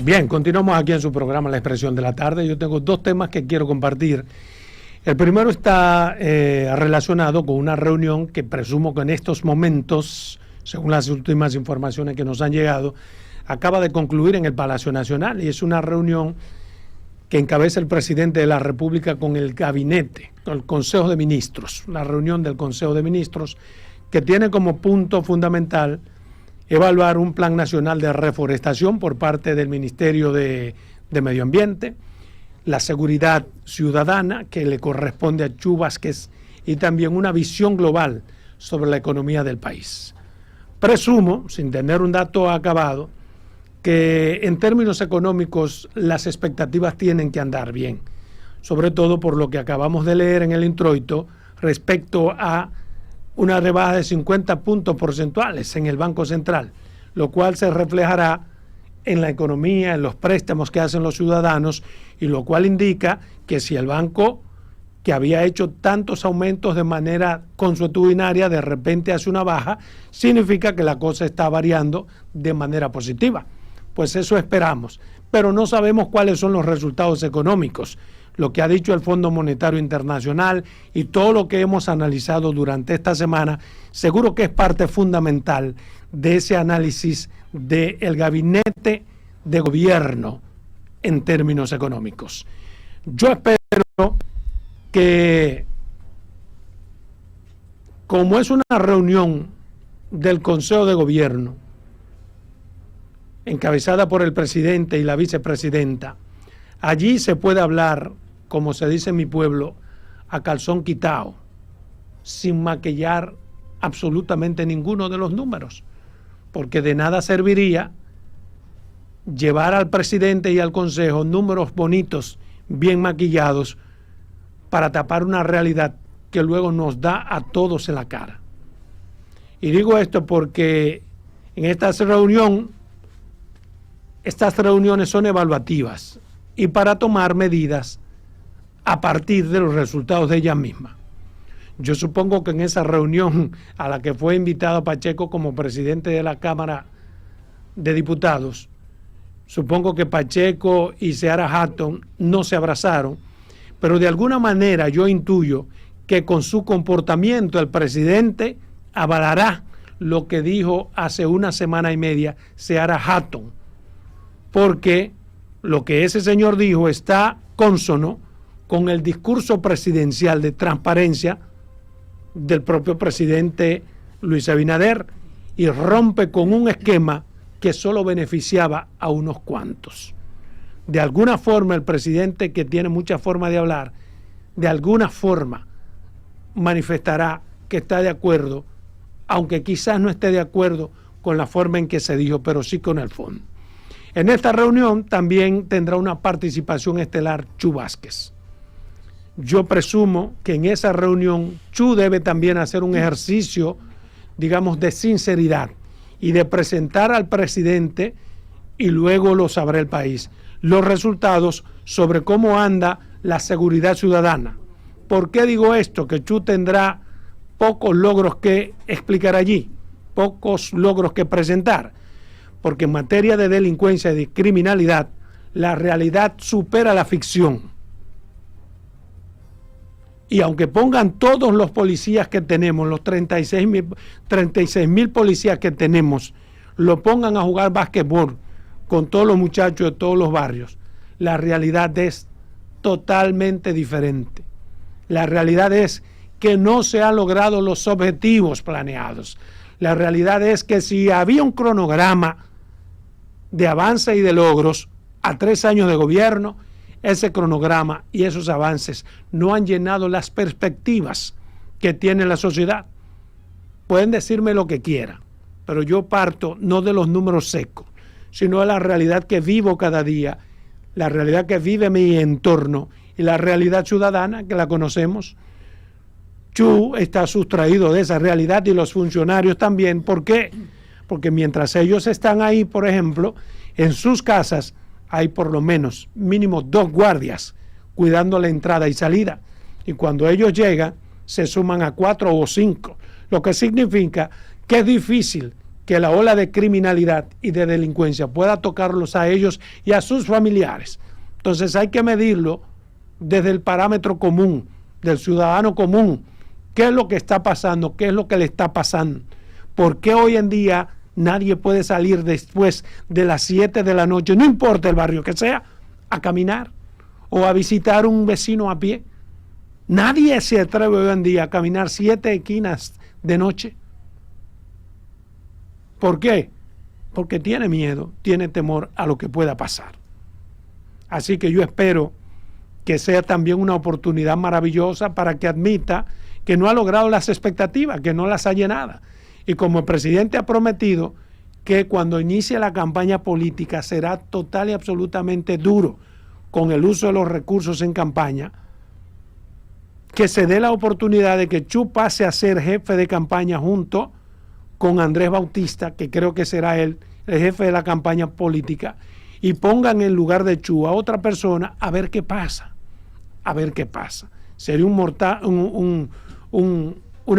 Bien, continuamos aquí en su programa La Expresión de la Tarde. Yo tengo dos temas que quiero compartir. El primero está relacionado con una reunión que presumo que en estos momentos, según las últimas informaciones que nos han llegado, acaba de concluir en el Palacio Nacional, y es una reunión que encabeza el presidente de la República con el gabinete, con el Consejo de Ministros, la reunión del Consejo de Ministros, que tiene como punto fundamental evaluar un plan nacional de reforestación por parte del Ministerio de Medio Ambiente, la seguridad ciudadana que le corresponde a Chu Vázquez, y también una visión global sobre la economía del país. Presumo, sin tener un dato acabado, que en términos económicos las expectativas tienen que andar bien, sobre todo por lo que acabamos de leer en el introito respecto a una rebaja de 50 puntos porcentuales en el Banco Central, lo cual se reflejará en la economía, en los préstamos que hacen los ciudadanos, y lo cual indica que si el banco, que había hecho tantos aumentos de manera consuetudinaria, de repente hace una baja, significa que la cosa está variando de manera positiva. Pues eso esperamos, pero no sabemos cuáles son los resultados económicos. Lo que ha dicho el Fondo Monetario Internacional y todo lo que hemos analizado durante esta semana, seguro que es parte fundamental de ese análisis del gabinete de gobierno en términos económicos. Yo espero que, como es una reunión del Consejo de Gobierno, encabezada por el presidente y la vicepresidenta, allí se puede hablar, como se dice en mi pueblo, a calzón quitado, sin maquillar absolutamente ninguno de los números, porque de nada serviría llevar al presidente y al consejo números bonitos, bien maquillados, para tapar una realidad que luego nos da a todos en la cara. Y digo esto porque en estas reuniones son evaluativas y para tomar medidas a partir de los resultados de ellas mismas. Yo supongo que en esa reunión a la que fue invitado Pacheco como presidente de la Cámara de Diputados, supongo que Pacheco y Seara Hatton no se abrazaron, pero de alguna manera yo intuyo que con su comportamiento el presidente avalará lo que dijo hace una semana y media Seara Hatton, porque lo que ese señor dijo está cónsono con el discurso presidencial de transparencia del propio presidente Luis Abinader, y rompe con un esquema que solo beneficiaba a unos cuantos. De alguna forma el presidente, que tiene mucha forma de hablar, de alguna forma manifestará que está de acuerdo, aunque quizás no esté de acuerdo con la forma en que se dijo, pero sí con el fondo. En esta reunión también tendrá una participación estelar Chu Vázquez. Yo presumo que en esa reunión Chu debe también hacer un ejercicio, digamos, de sinceridad y de presentar al presidente, y luego lo sabrá el país, los resultados sobre cómo anda la seguridad ciudadana. ¿Por qué digo esto? Que Chu tendrá pocos logros que explicar allí, pocos logros que presentar, porque en materia de delincuencia y de criminalidad, la realidad supera la ficción. Y aunque pongan todos los policías que tenemos, los 36,000 policías que tenemos, lo pongan a jugar básquetbol con todos los muchachos de todos los barrios, la realidad es totalmente diferente. La realidad es que no se han logrado los objetivos planeados. La realidad es que si había un cronograma de avance y de logros a 3 años de gobierno, ese cronograma y esos avances no han llenado las perspectivas que tiene la sociedad. Pueden decirme lo que quieran, pero yo parto no de los números secos, sino de la realidad que vivo cada día, la realidad que vive mi entorno y la realidad ciudadana que la conocemos. Chu está sustraído de esa realidad, y los funcionarios también. ¿Por qué? Porque mientras ellos están ahí, por ejemplo, en sus casas, hay por lo menos mínimo 2 guardias cuidando la entrada y salida, y cuando ellos llegan se suman a 4 o 5, lo que significa que es difícil que la ola de criminalidad y de delincuencia pueda tocarlos a ellos y a sus familiares. Entonces hay que medirlo desde el parámetro común, del ciudadano común. ¿Qué es lo que está pasando? ¿Qué es lo que le está pasando? ¿Por qué hoy en día nadie puede salir después de las 7 de la noche, no importa el barrio que sea, a caminar o a visitar un vecino a pie? Nadie se atreve hoy en día a caminar 7 esquinas de noche. ¿Por qué? Porque tiene miedo, tiene temor a lo que pueda pasar. Así que yo espero que sea también una oportunidad maravillosa para que admita que no ha logrado las expectativas, que no las ha llenado. Y como el presidente ha prometido que cuando inicie la campaña política será total y absolutamente duro con el uso de los recursos en campaña, que se dé la oportunidad de que Chu pase a ser jefe de campaña junto con Andrés Bautista, que creo que será él el jefe de la campaña política, y pongan en lugar de Chu a otra persona a ver qué pasa. A ver qué pasa. Sería una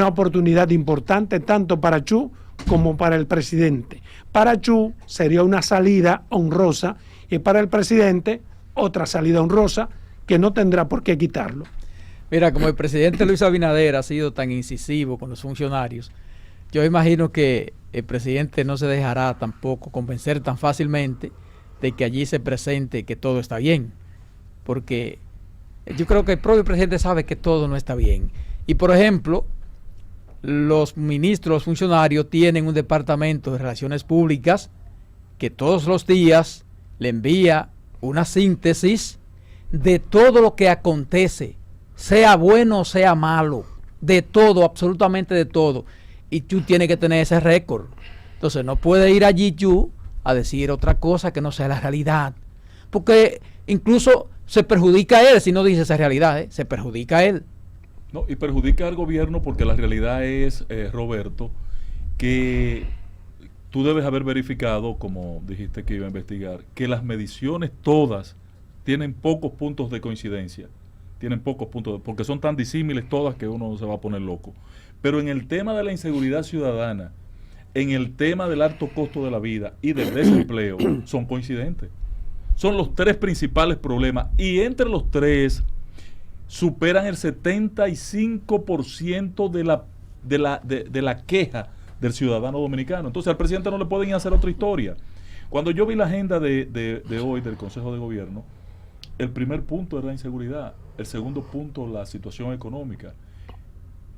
oportunidad importante tanto para Chu como para el presidente. Para Chu sería una salida honrosa y para el presidente otra salida honrosa que no tendrá por qué quitarlo. Mira, como el presidente Luis Abinader ha sido tan incisivo con los funcionarios, yo imagino que el presidente no se dejará tampoco convencer tan fácilmente de que allí se presente que todo está bien, porque yo creo que el propio presidente sabe que todo no está bien. Y por ejemplo, los ministros, los funcionarios tienen un departamento de relaciones públicas que todos los días le envía una síntesis de todo lo que acontece, sea bueno o sea malo, de todo, absolutamente de todo. Y tú tienes que tener ese récord. Entonces no puede ir allí tú a decir otra cosa que no sea la realidad, porque incluso se perjudica a él si no dice esa realidad, se perjudica a él. No, y perjudica al gobierno porque la realidad es, Roberto, que tú debes haber verificado, como dijiste que iba a investigar, que las mediciones todas tienen pocos puntos de coincidencia. Tienen pocos puntos, porque son tan disímiles todas que uno se va a poner loco. Pero en el tema de la inseguridad ciudadana, en el tema del alto costo de la vida y del desempleo, son coincidentes. Son los tres principales problemas. Y entre los tres superan el 75% de la queja del ciudadano dominicano. Entonces al presidente no le pueden hacer otra historia. Cuando yo vi la agenda de hoy del Consejo de Gobierno, el primer punto era la inseguridad, el segundo punto la situación económica,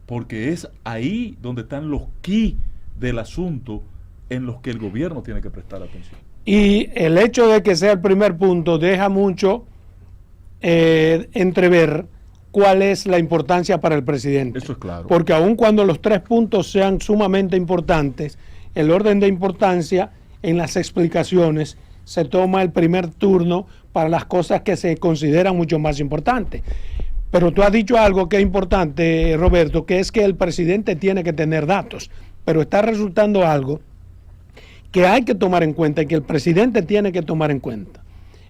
porque es ahí donde están los key del asunto en los que el gobierno tiene que prestar atención. Y el hecho de que sea el primer punto deja mucho entrever cuál es la importancia para el presidente. Eso es claro. Porque aun cuando los tres puntos sean sumamente importantes, el orden de importancia en las explicaciones se toma el primer turno para las cosas que se consideran mucho más importantes. Pero tú has dicho algo que es importante, Roberto, que es que el presidente tiene que tener datos, pero está resultando algo que hay que tomar en cuenta y que el presidente tiene que tomar en cuenta.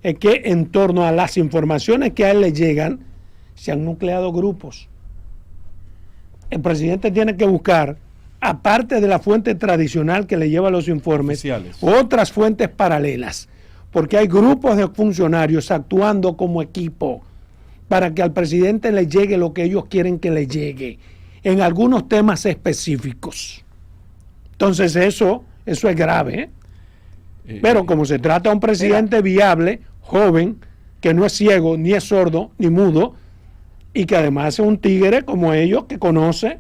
Es que en torno a las informaciones que a él le llegan, se han nucleado grupos. El presidente tiene que buscar, aparte de la fuente tradicional que le lleva los informes, otras fuentes paralelas, porque hay grupos de funcionarios actuando como equipo para que al presidente le llegue lo que ellos quieren que le llegue, en algunos temas específicos. Entonces eso es grave, pero como se trata de un presidente viable, joven, que no es ciego, ni es sordo, ni mudo, y que además es un tigre como ellos, que conoce,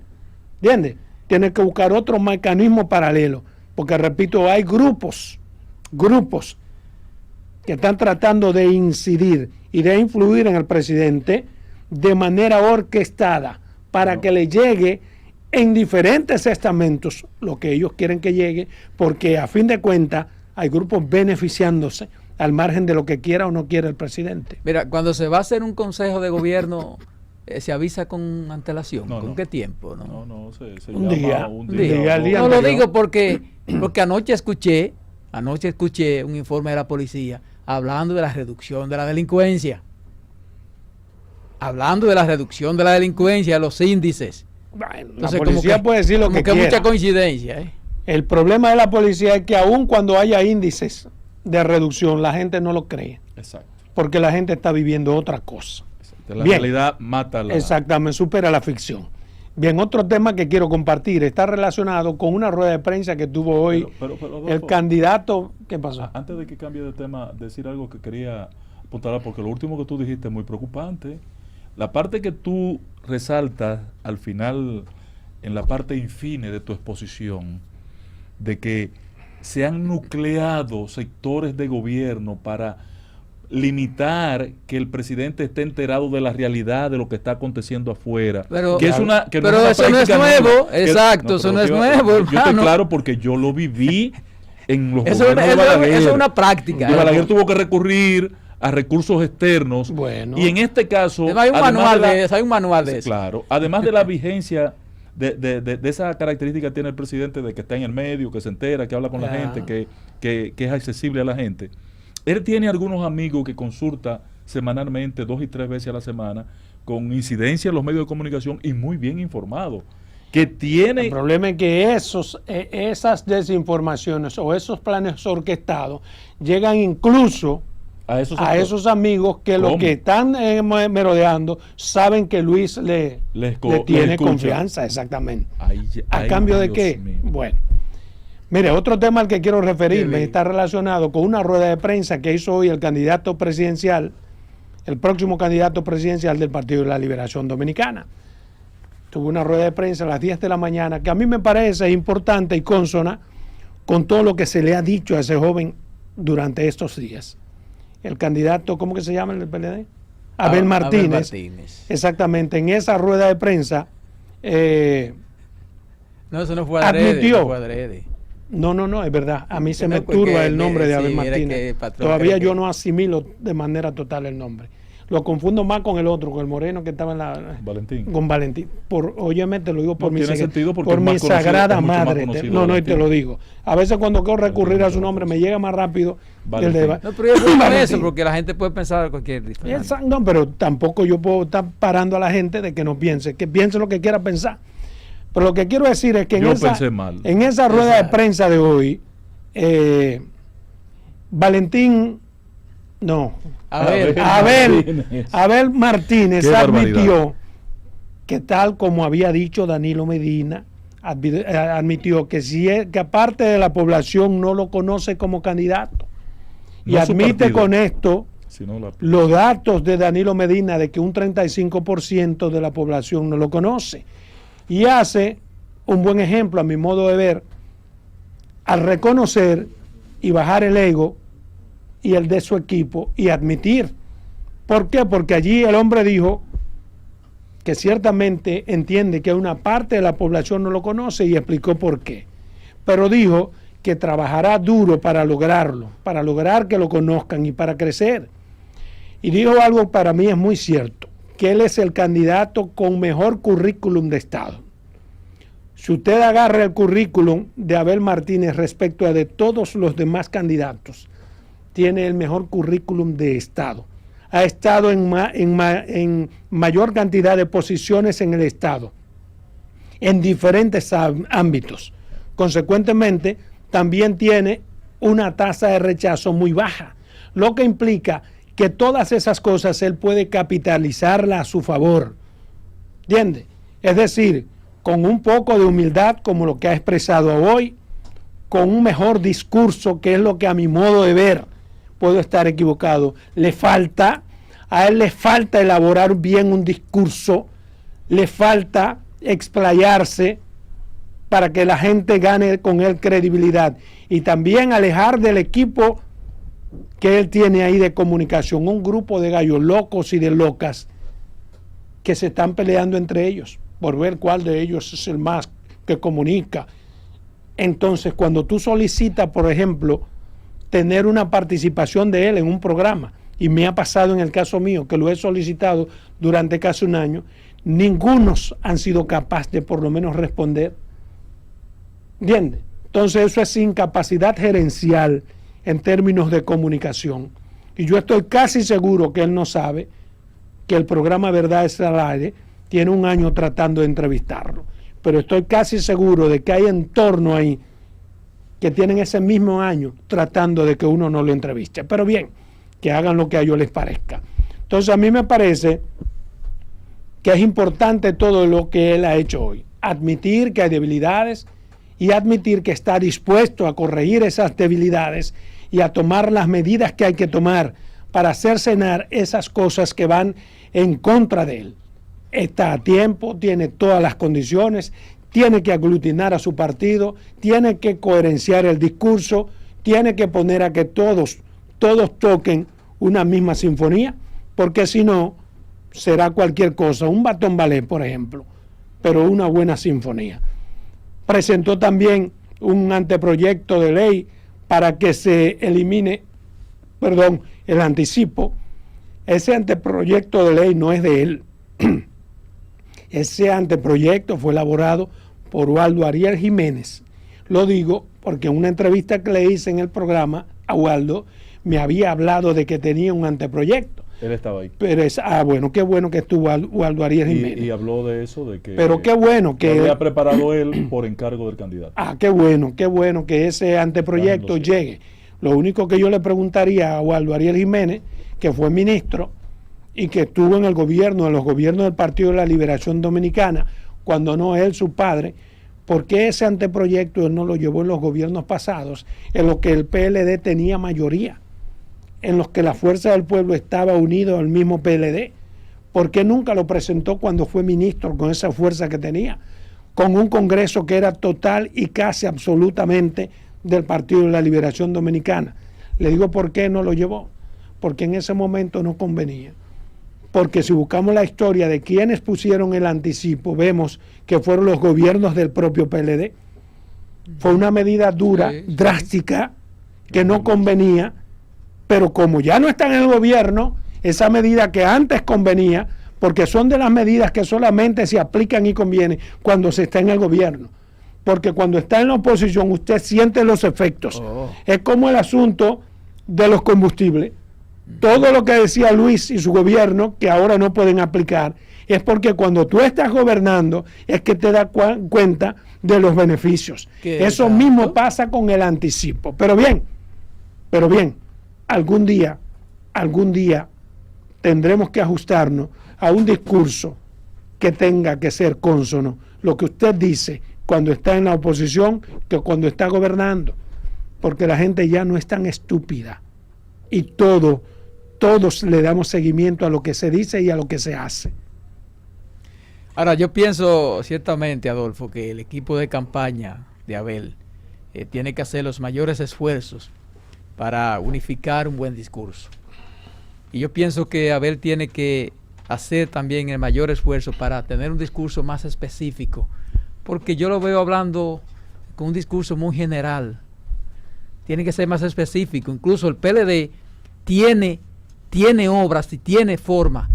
¿entiendes? Tiene que buscar otro mecanismo paralelo, porque repito, hay grupos que están tratando de incidir y de influir en el presidente de manera orquestada para que le llegue en diferentes estamentos lo que ellos quieren que llegue, porque a fin de cuentas hay grupos beneficiándose al margen de lo que quiera o no quiera el presidente. Mira, cuando se va a hacer un consejo de gobierno, ¿se avisa con antelación? ¿Con qué tiempo? No, un día. No lo digo porque anoche escuché un informe de la policía hablando de la reducción de la delincuencia. Hablando de la reducción de la delincuencia, los índices. Bueno, entonces, la policía puede decir lo que quiera. Mucha coincidencia, El problema de la policía es que aun cuando haya índices de reducción, la gente no lo cree. Exacto. Porque la gente está viviendo otra cosa. Exacto. La realidad mata la... Exactamente, supera la ficción. Bien, otro tema que quiero compartir está relacionado con una rueda de prensa que tuvo hoy el candidato. ¿Qué pasó? Antes de que cambie de tema, decir algo que quería apuntar, porque lo último que tú dijiste es muy preocupante. La parte que tú resaltas al final, en la parte infine de tu exposición, de que se han nucleado sectores de gobierno para limitar que el presidente esté enterado de la realidad de lo que está aconteciendo afuera. Pero eso no es nuevo, exacto, eso no es nuevo, hermano. Yo estoy claro porque yo lo viví en los eso gobiernos de Balaguer. Eso es una práctica. Balaguer tuvo que recurrir a recursos externos. Bueno. Y en este caso... Hay un manual de eso. Claro. Además de la vigencia de esa característica que tiene el presidente de que está en el medio, que se entera, que habla con la gente, que es accesible a la gente. Él tiene algunos amigos que consulta semanalmente 2 y 3 veces a la semana, con incidencia en los medios de comunicación y muy bien informado. Que tiene... El problema es que esas desinformaciones o esos planes orquestados llegan incluso a esos amigos que los que están merodeando saben que Luis le tiene confianza, exactamente. ¿A cambio de qué? Mío. Bueno. Mire, otro tema al que quiero referirme está relacionado con una rueda de prensa que hizo hoy el candidato presidencial, el próximo candidato presidencial del Partido de la Liberación Dominicana. Tuvo una rueda de prensa a las 10 de la mañana que a mí me parece importante y consona con todo lo que se le ha dicho a ese joven durante estos días. El candidato, ¿cómo que se llama el del PLD? Abel Martínez. Exactamente, en esa rueda de prensa no, eso no fue adrede. No, es verdad. A mí se me turba el nombre de Abel Martínez. Todavía yo no asimilo de manera total el nombre. Lo confundo más con el otro, con el moreno que estaba en la... Valentín. Con Valentín. Óyeme, te lo digo por mi sagrada madre. No, y te lo digo. A veces cuando quiero recurrir a su nombre me llega más rápido el de... No, pero yo con eso, porque la gente puede pensar cualquier diferente. No, pero tampoco yo puedo estar parando a la gente de que no piense, que piense lo que quiera pensar. Pero lo que quiero decir es que en esa rueda de prensa de hoy, Abel Martínez admitió que tal como había dicho Danilo Medina, admitió que aparte de la población no lo conoce como candidato. Y admite con esto los datos de Danilo Medina de que un 35% de la población no lo conoce. Y hace un buen ejemplo, a mi modo de ver, al reconocer y bajar el ego y el de su equipo y admitir. ¿Por qué? Porque allí el hombre dijo que ciertamente entiende que una parte de la población no lo conoce y explicó por qué. Pero dijo que trabajará duro para lograrlo, para lograr que lo conozcan y para crecer. Y dijo algo para mí es muy cierto, que él es el candidato con mejor currículum de Estado. Si usted agarra el currículum de Abel Martínez respecto a de todos los demás candidatos, tiene el mejor currículum de Estado. Ha estado en mayor cantidad de posiciones en el Estado, en diferentes ámbitos. Consecuentemente, también tiene una tasa de rechazo muy baja, lo que implica que todas esas cosas él puede capitalizarlas a su favor. ¿Entiende? Es decir, con un poco de humildad, como lo que ha expresado hoy, con un mejor discurso, que es lo que a mi modo de ver, puedo estar equivocado, a él le falta elaborar bien un discurso, le falta explayarse para que la gente gane con él credibilidad y también alejar del equipo que él tiene ahí de comunicación, un grupo de gallos locos y de locas que se están peleando entre ellos por ver cuál de ellos es el más que comunica. Entonces, cuando tú solicitas, por ejemplo, tener una participación de él en un programa, y me ha pasado en el caso mío, que lo he solicitado durante casi un año, ningunos han sido capaces de por lo menos responder. ¿Entiendes? Entonces eso es incapacidad gerencial en términos de comunicación. Y yo estoy casi seguro que él no sabe que el programa Verdad es al Aire tiene un año tratando de entrevistarlo. Pero estoy casi seguro de que hay entorno ahí que tienen ese mismo año tratando de que uno no lo entreviste. Pero bien, que hagan lo que a ellos les parezca. Entonces a mí me parece que es importante todo lo que él ha hecho hoy. Admitir que hay debilidades y admitir que está dispuesto a corregir esas debilidades y a tomar las medidas que hay que tomar para hacer cenar esas cosas que van en contra de él. Está a tiempo, tiene todas las condiciones, tiene que aglutinar a su partido, tiene que coherenciar el discurso, tiene que poner a que todos toquen una misma sinfonía, porque si no, será cualquier cosa, un batón ballet, por ejemplo, pero una buena sinfonía. Presentó también un anteproyecto de ley para que se elimine, el anticipo. Ese anteproyecto de ley no es de él. Ese anteproyecto fue elaborado por Waldo Ariel Jiménez. Lo digo porque en una entrevista que le hice en el programa a Waldo, me había hablado de que tenía un anteproyecto. Él estaba ahí. Pero bueno, qué bueno que estuvo Waldo Ariel Jiménez. Y habló de eso, de que... Pero qué bueno que... Lo había preparado él por encargo del candidato. Qué bueno que ese anteproyecto llegue. Lo único que yo le preguntaría a Waldo Ariel Jiménez, que fue ministro y que estuvo en los gobiernos del Partido de la Liberación Dominicana, cuando no él, su padre, ¿por qué ese anteproyecto él no lo llevó en los gobiernos pasados, en los que el PLD tenía mayoría, en los que la Fuerza del Pueblo estaba unido al mismo PLD? ¿Por qué nunca lo presentó cuando fue ministro con esa fuerza que tenía, con un Congreso que era total y casi absolutamente del Partido de la Liberación Dominicana? Le digo por qué no lo llevó, porque en ese momento no convenía. Porque si buscamos la historia de quienes pusieron el anticipo, vemos que fueron los gobiernos del propio PLD. Fue una medida dura, drástica, que no convenía, pero como ya no están en el gobierno, esa medida que antes convenía, porque son de las medidas que solamente se aplican y convienen cuando se está en el gobierno. Porque cuando está en la oposición usted siente los efectos. Es como el asunto de los combustibles. Todo lo que decía Luis y su gobierno, que ahora no pueden aplicar, es porque cuando tú estás gobernando es que te das cuenta de los beneficios. Eso mismo pasa con el anticipo. Pero bien, algún día tendremos que ajustarnos a un discurso que tenga que ser cónsono lo que usted dice cuando está en la oposición que cuando está gobernando, porque la gente ya no es tan estúpida y todos le damos seguimiento a lo que se dice y a lo que se hace. Ahora, yo pienso ciertamente, Adolfo, que el equipo de campaña de Abel tiene que hacer los mayores esfuerzos para unificar un buen discurso. Y yo pienso que Abel tiene que hacer también el mayor esfuerzo para tener un discurso más específico, porque yo lo veo hablando con un discurso muy general. Tiene que ser más específico. Incluso el PLD tiene obras y tiene forma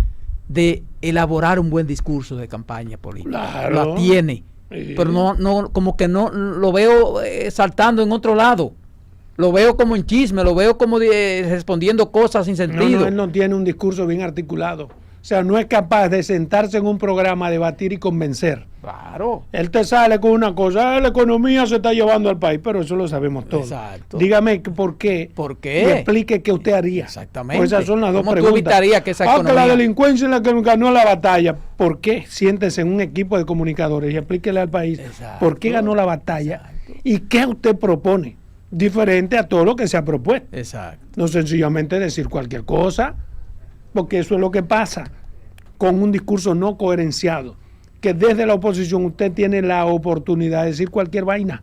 de elaborar un buen discurso de campaña política. Claro. La tiene. Sí. Pero no, como que no lo veo saltando en otro lado. Lo veo como en chisme, lo veo como respondiendo cosas sin sentido. No, él no tiene un discurso bien articulado. O sea, no es capaz de sentarse en un programa a debatir y convencer. Claro. Él te sale con una cosa, la economía se está llevando al país, pero eso lo sabemos todos. Exacto. Dígame por qué. ¿Por qué? Y explique qué usted haría. Exactamente. Pues esas son las dos preguntas. ¿Cómo tú evitarías que esa economía... que la delincuencia es la que ganó la batalla. ¿Por qué? Siéntese en un equipo de comunicadores y explíquele al país por qué ganó la batalla. Exacto. Y qué usted propone, diferente a todo lo que se ha propuesto. Exacto. No sencillamente decir cualquier cosa, porque eso es lo que pasa con un discurso no coherenciado, que desde la oposición usted tiene la oportunidad de decir cualquier vaina.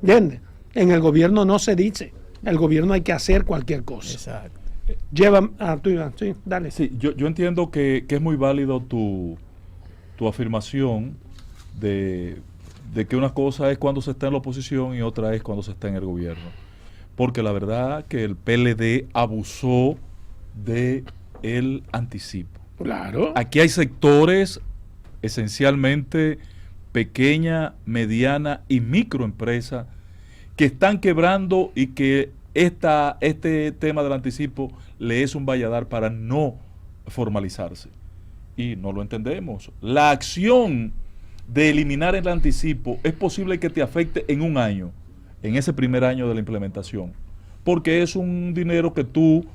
¿Entiende? En el gobierno no se dice, el gobierno hay que hacer cualquier cosa. Exacto. Sí, dale. Sí, yo entiendo que es muy válido tu afirmación de que una cosa es cuando se está en la oposición y otra es cuando se está en el gobierno. Porque la verdad que el PLD abusó de el anticipo. Claro. Aquí hay sectores, esencialmente pequeña, mediana y microempresa, que están quebrando y que este tema del anticipo le es un valladar para no formalizarse. Y no lo entendemos. La acción de eliminar el anticipo es posible que te afecte en un año, en ese primer año de la implementación, porque es un dinero que tú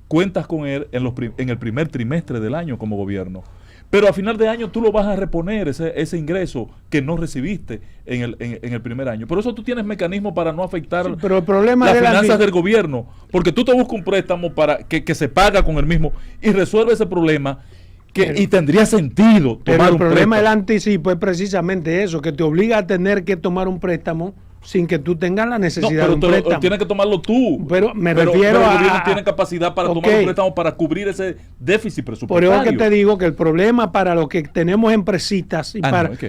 cuentas con él en el primer trimestre del año como gobierno. Pero a final de año tú lo vas a reponer, ese ingreso que no recibiste en el primer año. Por eso tú tienes mecanismos para no afectar pero el problema las finanzas del gobierno. Porque tú te buscas un préstamo para que se paga con el mismo y resuelve ese problema y tendría sentido tomar un préstamo. Pero el problema del anticipo es precisamente eso, que te obliga a tener que tomar un préstamo sin que tú tengas la necesidad de un préstamo. Tienes que tomarlo tú. Pero me refiero el gobierno tiene capacidad para tomar un préstamo para cubrir ese déficit presupuestario. Por eso que te digo que el problema para los que tenemos empresitas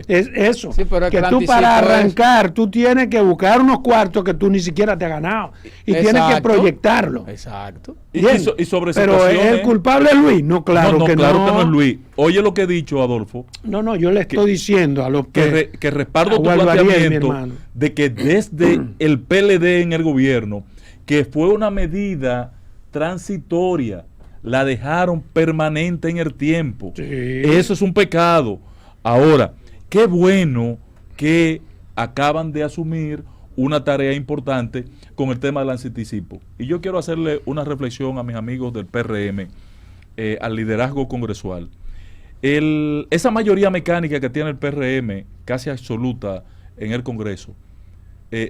es eso. Sí, que tú para arrancar, tú tienes que buscar unos cuartos que tú ni siquiera te has ganado. Y tienes que proyectarlo. Exacto. Y sobre pero ¿el culpable es Luis? No, claro que claro que no es Luis. Oye lo que he dicho, Adolfo. No, yo le estoy diciendo a los que respaldo tu planteamiento de que desde el PLD en el gobierno, que fue una medida transitoria, la dejaron permanente en el tiempo. Sí. Eso es un pecado. Ahora, qué bueno que acaban de asumir una tarea importante con el tema del anticipo. Y yo quiero hacerle una reflexión a mis amigos del PRM, al liderazgo congresual. Esa mayoría mecánica que tiene el PRM, casi absoluta en el Congreso,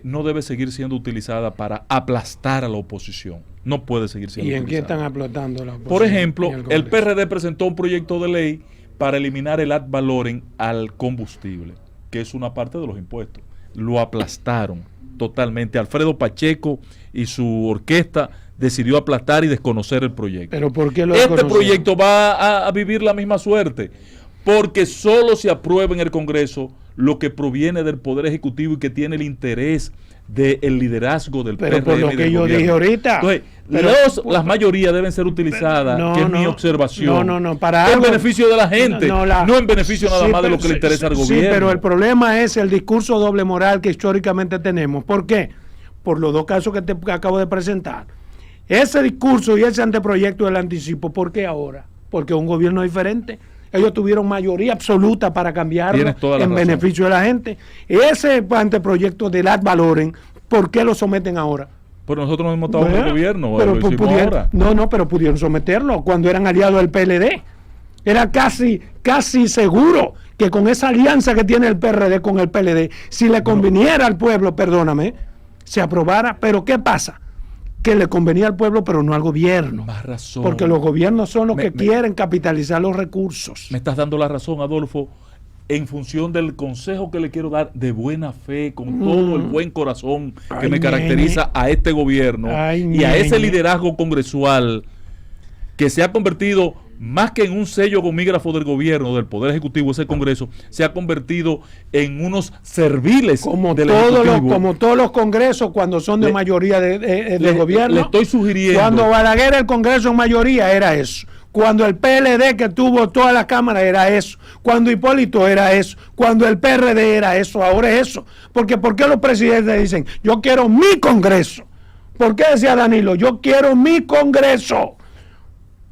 no debe seguir siendo utilizada para aplastar a la oposición. No puede seguir siendo utilizada. ¿Y en qué están aplastando la oposición? Por ejemplo, el PRD presentó un proyecto de ley para eliminar el ad valorem al combustible, que es una parte de los impuestos. Lo aplastaron totalmente. Alfredo Pacheco y su orquesta decidió aplastar y desconocer el proyecto. ¿Pero por qué lo Este proyecto va a vivir la misma suerte, porque solo se aprueba en el Congreso lo que proviene del Poder Ejecutivo y que tiene el interés del liderazgo del PRM. Pero por lo que yo dije ahorita. Entonces, las mayorías deben ser utilizadas, que es mi observación, para en beneficio de la gente, no en beneficio nada más de lo que le interesa al gobierno. Sí, pero el problema es el discurso doble moral que históricamente tenemos. ¿Por qué? Por los dos casos que te acabo de presentar. Ese discurso y ese anteproyecto del anticipo, ¿por qué ahora? Porque es un gobierno diferente. Ellos tuvieron mayoría absoluta para cambiarlo en beneficio de la gente. Ese anteproyecto del ad valorem, ¿por qué lo someten ahora? Pero nosotros no hemos estado en el gobierno, pero ahora. Pero pudieron someterlo cuando eran aliados del PLD. Era casi seguro que con esa alianza que tiene el PRD con el PLD, si le conveniera al pueblo, perdóname, se aprobara. Pero ¿qué pasa? Que le convenía al pueblo, pero no al gobierno. Más razón. Porque los gobiernos son los que quieren capitalizar los recursos. Me estás dando la razón, Adolfo, en función del consejo que le quiero dar de buena fe, con todo el buen corazón que me caracteriza a este gobierno y a ese liderazgo congresual que se ha convertido, más que en un sello gomígrafo del gobierno, del Poder Ejecutivo, ese Congreso, se ha convertido en unos serviles del Ejecutivo. Como todos los congresos cuando son de mayoría del gobierno. Le estoy sugiriendo. Cuando Balaguer el Congreso en mayoría era eso. Cuando el PLD que tuvo toda la Cámara era eso. Cuando Hipólito era eso. Cuando el PRD era eso. Ahora es eso. Porque ¿por qué los presidentes dicen, yo quiero mi Congreso? ¿Por qué decía Danilo, yo quiero mi Congreso?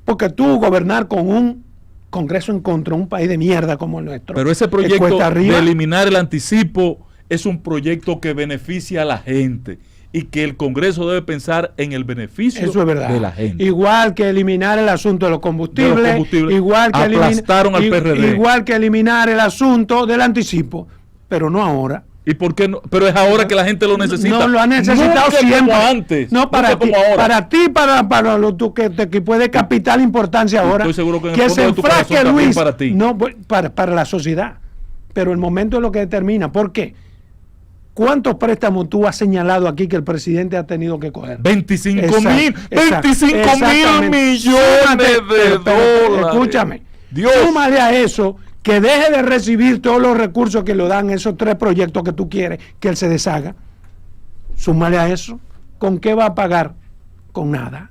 Porque tú gobernar con un Congreso en contra, un país de mierda como el nuestro. Pero ese proyecto de eliminar el anticipo es un proyecto que beneficia a la gente y que el Congreso debe pensar en el beneficio de la gente. Igual que eliminar el asunto de los combustibles, igual que aplastaron al PRD. Igual que eliminar el asunto del anticipo, pero no ahora. ¿Y por qué no? Pero es ahora que la gente lo necesita. No lo ha necesitado siempre. Como antes. No, para ti, para lo que puede capital importancia ahora. Estoy seguro que en que el fondo de tu corazón Luis, para ti. No, para la sociedad. Pero el momento es lo que determina. ¿Por qué? ¿Cuántos préstamos tú has señalado aquí que el presidente ha tenido que coger? 25 mil millones de dólares. Escúchame. Dios. Súmale a eso que deje de recibir todos los recursos que le dan esos 3 proyectos que tú quieres que él se deshaga. Súmale a eso. ¿Con qué va a pagar? Con nada.